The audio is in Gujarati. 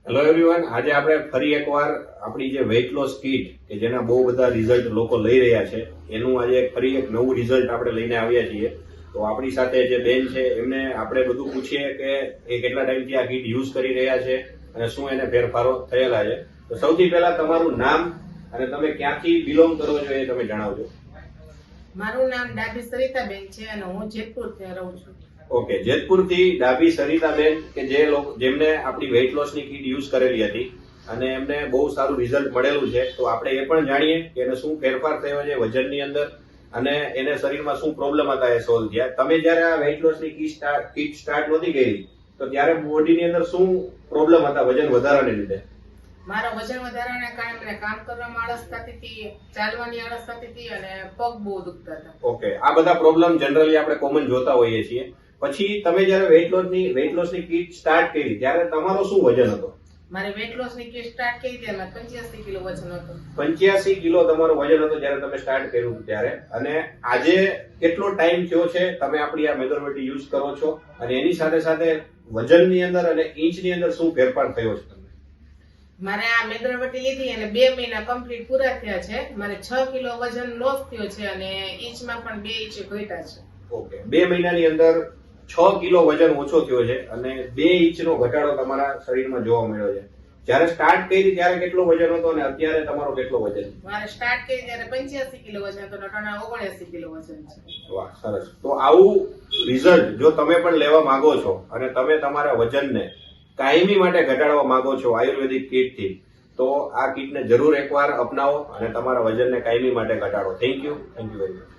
હેલો એવરીવન, આજે આપણે ફરી એકવાર આપણી જે વેઇટ લોસ કીટ કે જેના બહુ બધા રિઝલ્ટ લોકો લઈ રહ્યા છે એનું આજે ફરી એક નવું રિઝલ્ટ આપણે લઈને આવ્યા છીએ. તો આપણી સાથે જે બેન છે એમને આપણે બધું પૂછીએ કે એ કેટલા ટાઈમથી આ કીટ યુઝ કરી રહ્યા છે અને શું એને ફેરફારો થયેલા છે. તો સૌથી પહેલા તમારું નામ અને તમે ક્યાંથી બિલોંગ કરો છો એ તમે જણાવજો. મારું નામ ડાભી સરિતાબેન છે અને હું જેતપુરથી રહું છું. ઓકે, જેતપુરથી ડાભી સરિતાબેન કે જેમને આપણી વેઇટ લોસની કીટ યુઝ કરેલી હતી અને એમને બહુ સારું રિઝલ્ટ મળેલું છે. તો આપણે એ પણ જાણીએ કે એને શું ફેરફાર થયો છે વજનની અંદર અને એને શરીરમાં શું પ્રોબ્લેમ હતા એ સોલ્વ થયા. તમે જયારે આ વેઇટ લોસની કીટ સ્ટાર્ટ નહોતી કરી તો ત્યારે બોડીની અંદર શું પ્રોબ્લેમ હતા વજન વધારાને લીધે? મારો વજન વધારાના કારણે મને કામ કરવામાં આળસ થતી હતી, ચાલવાની આળસ થતી હતી અને પગ બહુ દુખતા હતા. ઓકે, આ બધા પ્રોબ્લેમ જનરલી આપણે કોમન જોતા હોઈએ છીએ. પછી તમે જયારે વેઇટ લોસની કીટ સ્ટાર્ટ કરી ત્યારે તમારો શું વજન હતો? મારે વેઇટ લોસ ની કીટ સ્ટાર્ટ કરી હતી એમાં 85 કિલો વજન હતું. 85 કિલો તમારો વજન હતું જયારે તમે સ્ટાર્ટ કર્યું ત્યારે. અને આજે કેટલો ટાઈમ થયો છે તમે આપણી આ મેથોડોલોજી યુઝ કરો છો અને એની સાથે સાથે વજનની અંદર અને ઇંચની અંદર શું ફેરફાર થયો છે? મારે આ મેદ્રવટી લીધી અને 2 મહિના કમ્પ્લીટ પૂરા થયા છે. મારે 6 કિલો વજન લોસ થયો છે અને ઇંચમાં પણ 2 ઇંચ ઘટ્યા છે. ઓકે, 2 મહિનાની અંદર 6 કિલો વજન ઓછો થયો છે અને 2 ઇંચનો ઘટાડો તમારા શરીરમાં જોવા મળ્યો છે. જયારે સ્ટાર્ટ કરી ત્યારે કેટલો વજન હતો અને અત્યારે તમારો કેટલો વજન? મારે સ્ટાર્ટ કરી ત્યારે 85 કિલો વજન હતો, નટાણા 79 કિલો વજન છે. વાહ, સરસ. તો આવું રિઝલ્ટ જો તમે પણ લેવા માંગો છો અને તમે તમારા વજનને કાયમી માટે ઘટાડવા માંગો છો આયુર્વેદિક કીટથી, તો આ કીટને જરૂર એકવાર અપનાવો અને તમારા વજનને કાયમી માટે ઘટાડો. Thank you very much.